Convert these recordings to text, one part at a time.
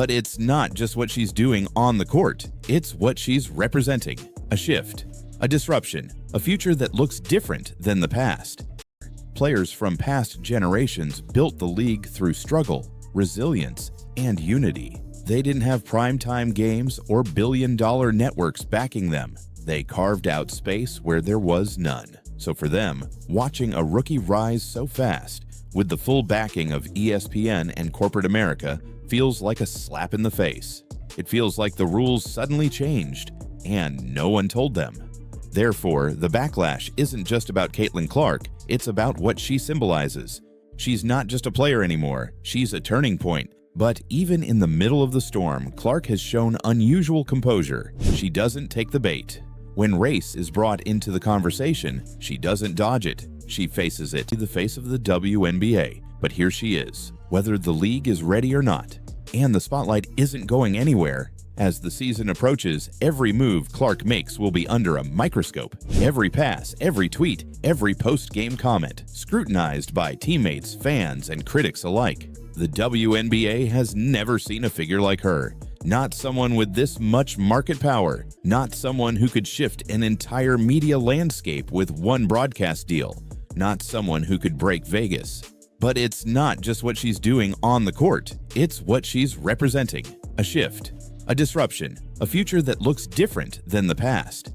But it's not just what she's doing on the court, it's what she's representing. A shift, a disruption, a future that looks different than the past. Players from past generations built the league through struggle, resilience, and unity. They didn't have primetime games or billion-dollar networks backing them. They carved out space where there was none. So for them, watching a rookie rise so fast, with the full backing of ESPN and corporate America, feels like a slap in the face. It feels like the rules suddenly changed, and no one told them. Therefore, the backlash isn't just about Caitlin Clark, it's about what she symbolizes. She's not just a player anymore, she's a turning point. But even in the middle of the storm, Clark has shown unusual composure. She doesn't take the bait. When race is brought into the conversation, she doesn't dodge it. She faces it to the face of the WNBA. But here she is, whether the league is ready or not. And the spotlight isn't going anywhere. As the season approaches, every move Clark makes will be under a microscope. Every pass, every tweet, every post-game comment, scrutinized by teammates, fans, and critics alike. The WNBA has never seen a figure like her. Not someone with this much market power. Not someone who could shift an entire media landscape with one broadcast deal. Not someone who could break Vegas. But it's not just what she's doing on the court. It's what she's representing. A shift, a disruption, a future that looks different than the past.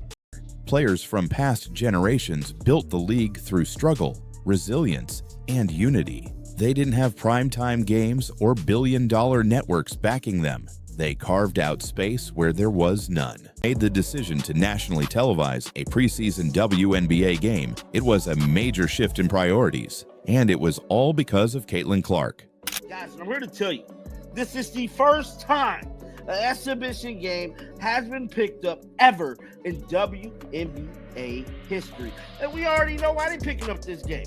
Players from past generations built the league through struggle, resilience, and unity. They didn't have primetime games or billion-dollar networks backing them. They carved out space where there was none. Made the decision to nationally televise a preseason WNBA game. It was a major shift in priorities, and it was all because of Caitlin Clark. Guys, I'm here to tell you, this is the first time an exhibition game has been picked up ever in WNBA history. And we already know why they're picking up this game.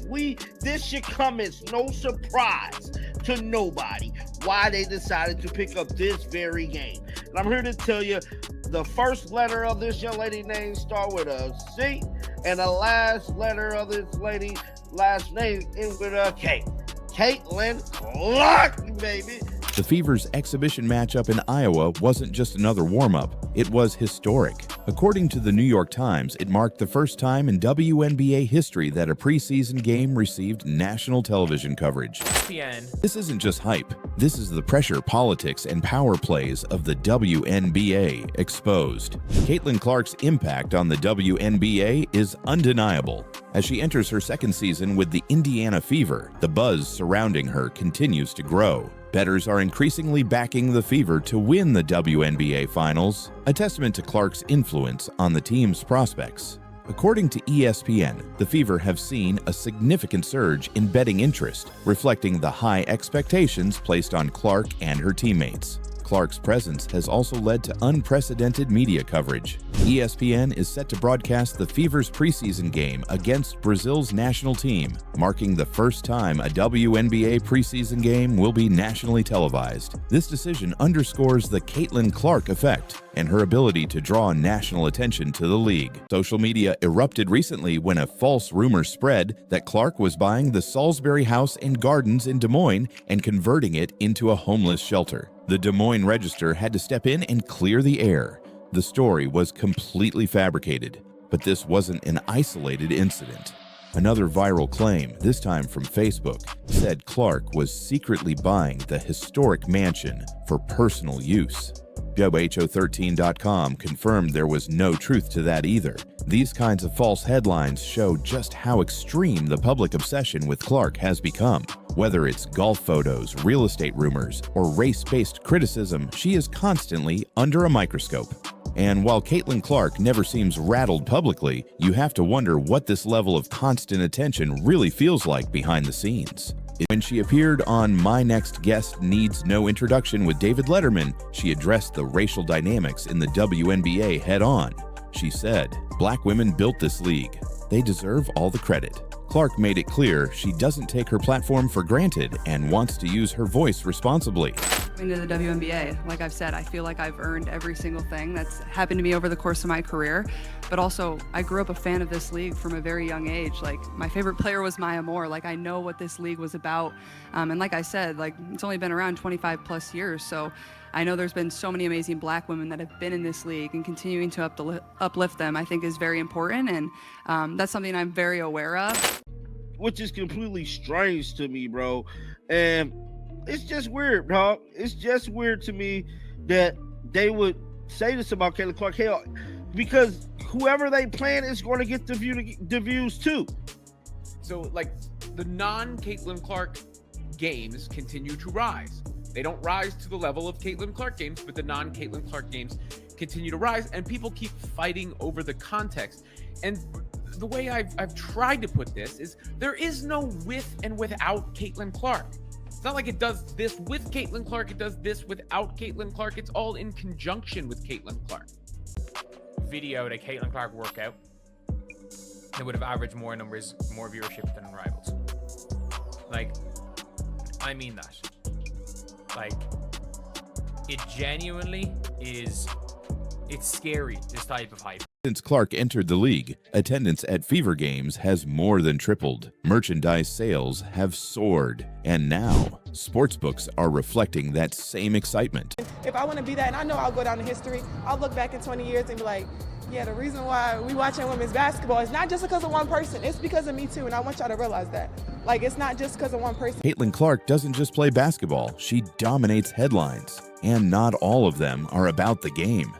This should come as no surprise to nobody why they decided to pick up this very game. And I'm here to tell you, the first letter of this young lady's name start with a C, and the last letter of this lady's last name ends with a K. Caitlin Clark, baby. The Fever's exhibition matchup in Iowa wasn't just another warm-up, it was historic. According to the New York Times, it marked the first time in WNBA history that a preseason game received national television coverage. ESPN. This isn't just hype. This is the pressure, politics, and power plays of the WNBA exposed. Caitlin Clark's impact on the WNBA is undeniable. As she enters her second season with the Indiana Fever, the buzz surrounding her continues to grow. Bettors are increasingly backing the Fever to win the WNBA Finals, a testament to Clark's influence on the team's prospects. According to ESPN, the Fever have seen a significant surge in betting interest, reflecting the high expectations placed on Clark and her teammates. Clark's presence has also led to unprecedented media coverage. ESPN is set to broadcast the Fever's preseason game against Brazil's national team, marking the first time a WNBA preseason game will be nationally televised. This decision underscores the Caitlin Clark effect and her ability to draw national attention to the league. Social media erupted recently when a false rumor spread that Clark was buying the Salisbury House and Gardens in Des Moines and converting it into a homeless shelter. The Des Moines Register had to step in and clear the air. The story was completely fabricated, but this wasn't an isolated incident. Another viral claim, this time from Facebook, said Clark was secretly buying the historic mansion for personal use. WHO13.com confirmed there was no truth to that either. These kinds of false headlines show just how extreme the public obsession with Clark has become. Whether it's golf photos, real estate rumors, or race-based criticism, she is constantly under a microscope. And while Caitlin Clark never seems rattled publicly, you have to wonder what this level of constant attention really feels like behind the scenes. When she appeared on My Next Guest Needs No Introduction with David Letterman, she addressed the racial dynamics in the WNBA head-on. She said, "Black women built this league. They deserve all the credit." Clark made it clear she doesn't take her platform for granted and wants to use her voice responsibly. Into the WNBA, like I've said, I feel like I've earned every single thing that's happened to me over the course of my career. But also, I grew up a fan of this league from a very young age. Like, my favorite player was Maya Moore. Like, I know what this league was about. And like I said, like, it's only been around 25 plus years. So I know there's been so many amazing Black women that have been in this league, and continuing to uplift them, I think, is very important, and that's something I'm very aware of. Which is completely strange to me, bro. And it's just weird, dog. It's just weird to me that they would say this about Caitlin Clark. Hell, because whoever they plan is going to get the views too. So, like, the non-Caitlin Clark games continue to rise. They don't rise to the level of Caitlin Clark games, but the non-Caitlin Clark games continue to rise, and people keep fighting over the context. And the way I've tried to put this is there is no with and without Caitlin Clark. It's not like it does this with Caitlin Clark, it does this without Caitlin Clark. It's all in conjunction with Caitlin Clark. Video that Caitlin Clark workout, it would have averaged more numbers, more viewership than Unravels. Like, I mean that. Like, it genuinely is, it's scary, this type of hype. Since Clark entered the league, attendance at Fever games has more than tripled. Merchandise sales have soared, and now sportsbooks are reflecting that same excitement. If I want to be that, and I know I'll go down in history, I'll look back in 20 years and be like, yeah, the reason why we watching women's basketball is not just because of one person, it's because of me too, and I want y'all to realize that. Like, it's not just because of one person. Caitlin Clark doesn't just play basketball, she dominates headlines, and not all of them are about the game.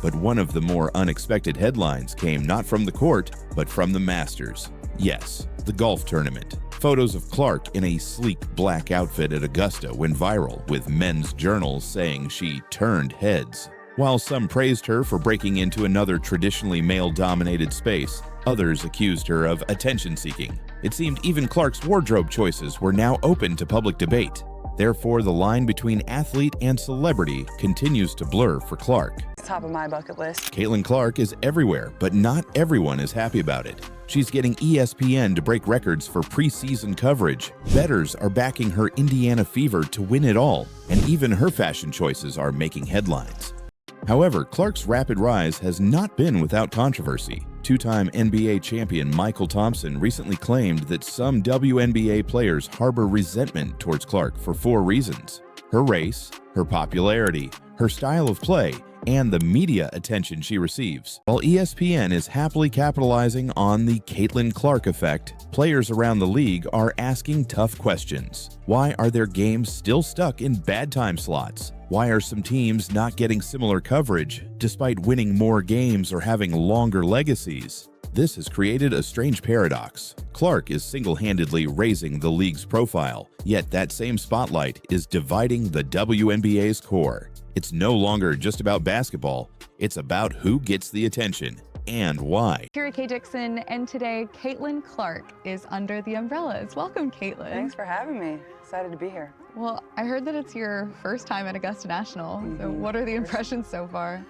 But one of the more unexpected headlines came not from the court, but from the Masters. Yes, the golf tournament. Photos of Clark in a sleek black outfit at Augusta went viral, with men's journals saying she turned heads. While some praised her for breaking into another traditionally male-dominated space, others accused her of attention-seeking. It seemed even Clark's wardrobe choices were now open to public debate. Therefore, the line between athlete and celebrity continues to blur for Clark. Top of my bucket list. Caitlin Clark is everywhere, but not everyone is happy about it. She's getting ESPN to break records for preseason coverage. Bettors are backing her Indiana Fever to win it all, and even her fashion choices are making headlines. However, Clark's rapid rise has not been without controversy. Two-time NBA champion Michael Thompson recently claimed that some WNBA players harbor resentment towards Clark for 4 reasons: her race, her popularity, her style of play, and the media attention she receives. While ESPN is happily capitalizing on the Caitlin Clark effect, players around the league are asking tough questions. Why are their games still stuck in bad time slots? Why are some teams not getting similar coverage, despite winning more games or having longer legacies? This has created a strange paradox. Clark is single-handedly raising the league's profile, yet that same spotlight is dividing the WNBA's core. It's no longer just about basketball, it's about who gets the attention and why. Kira K. Dixon, and today Caitlin Clark is under the umbrellas. Welcome, Caitlin. Thanks for having me. Excited to be here. Well, I heard that it's your first time at Augusta National. So what are the impressions so far?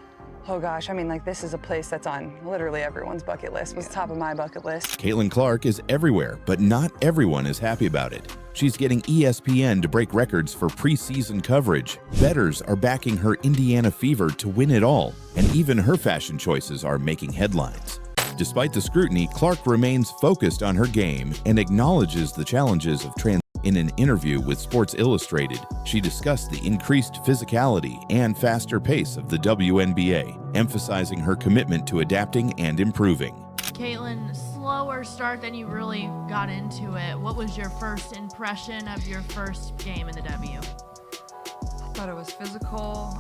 Oh gosh, I mean, like, this is a place that's on literally everyone's bucket list. Was top of my bucket list. Caitlin Clark is everywhere, but not everyone is happy about it. She's getting ESPN to break records for preseason coverage. Bettors are backing her Indiana Fever to win it all, and even her fashion choices are making headlines. Despite the scrutiny, Clark remains focused on her game and acknowledges the challenges of transition. In an interview with Sports Illustrated, she discussed the increased physicality and faster pace of the WNBA, emphasizing her commitment to adapting and improving. Caitlin, slower start than you really got into it. What was your first impression of your first game in the W? I thought it was physical.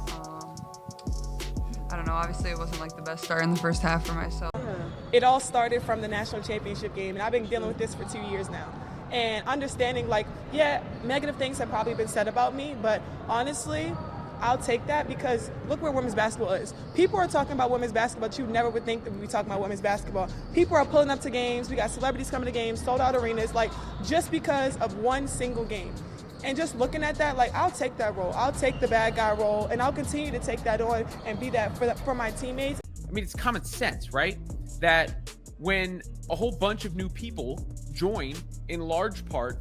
I don't know, obviously it wasn't like the best start in the first half for myself. It all started from the national championship game, and I've been dealing with this for 2 years now. And understanding, like, yeah, negative things have probably been said about me, but honestly, I'll take that because look where women's basketball is. People are talking about women's basketball, but you never would think that we'd be talking about women's basketball. People are pulling up to games. We got celebrities coming to games, sold out arenas, like, just because of one single game. And just looking at that, like, I'll take that role. I'll take the bad guy role, and I'll continue to take that on and be that for my teammates. I mean, it's common sense, right? That when a whole bunch of new people join, in large part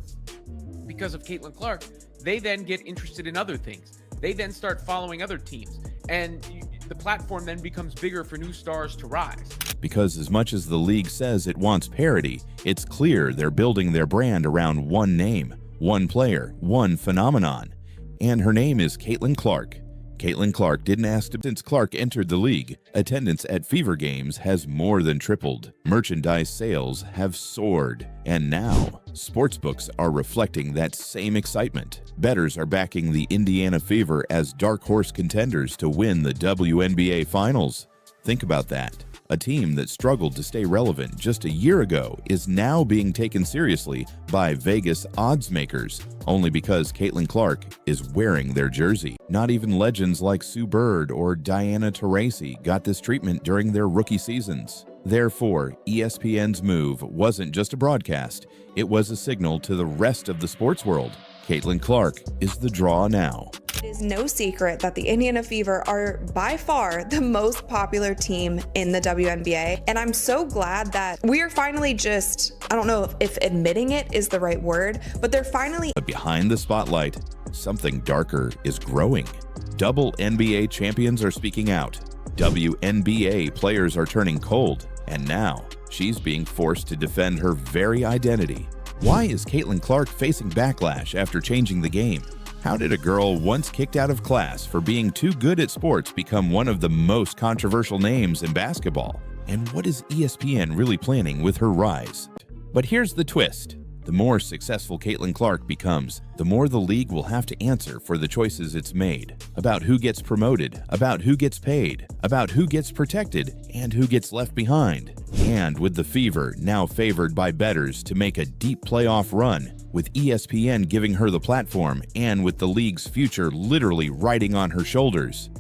because of Caitlin Clark, they then get interested in other things. They then start following other teams, and the platform then becomes bigger for new stars to rise. Because as much as the league says it wants parity, it's clear they're building their brand around one name, one player, one phenomenon. And her name is Caitlin Clark. Caitlin Clark didn't ask to. Since Clark entered the league, attendance at Fever games has more than tripled. Merchandise sales have soared. And now, sportsbooks are reflecting that same excitement. Bettors are backing the Indiana Fever as dark horse contenders to win the WNBA Finals. Think about that. A team that struggled to stay relevant just a year ago is now being taken seriously by Vegas odds makers, only because Caitlin Clark is wearing their jersey. Not even legends like Sue Bird or Diana Taurasi got this treatment during their rookie seasons. Therefore, ESPN's move wasn't just a broadcast, it was a signal to the rest of the sports world. Caitlin Clark is the draw now. It is no secret that the Indiana Fever are by far the most popular team in the WNBA, and I'm so glad that we are finally I don't know if admitting it is the right word, but they're finally. But behind the spotlight, something darker is growing. Double NBA champions are speaking out. WNBA players are turning cold, and now she's being forced to defend her very identity. Why is Caitlin Clark facing backlash after changing the game? How did a girl once kicked out of class for being too good at sports become one of the most controversial names in basketball? And what is ESPN really planning with her rise? But here's the twist. The more successful Caitlin Clark becomes, the more the league will have to answer for the choices it's made, about who gets promoted, about who gets paid, about who gets protected, and who gets left behind. And with the Fever now favored by bettors to make a deep playoff run, with ESPN giving her the platform and with the league's future literally riding on her shoulders,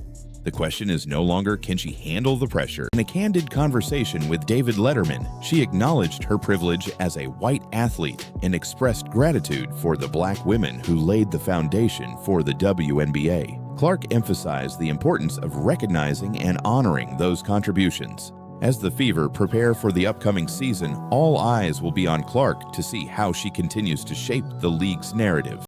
the question is no longer can she handle the pressure. In a candid conversation with David Letterman, she acknowledged her privilege as a white athlete and expressed gratitude for the black women who laid the foundation for the WNBA. Clark emphasized the importance of recognizing and honoring those contributions. As the Fever prepare for the upcoming season, all eyes will be on Clark to see how she continues to shape the league's narrative.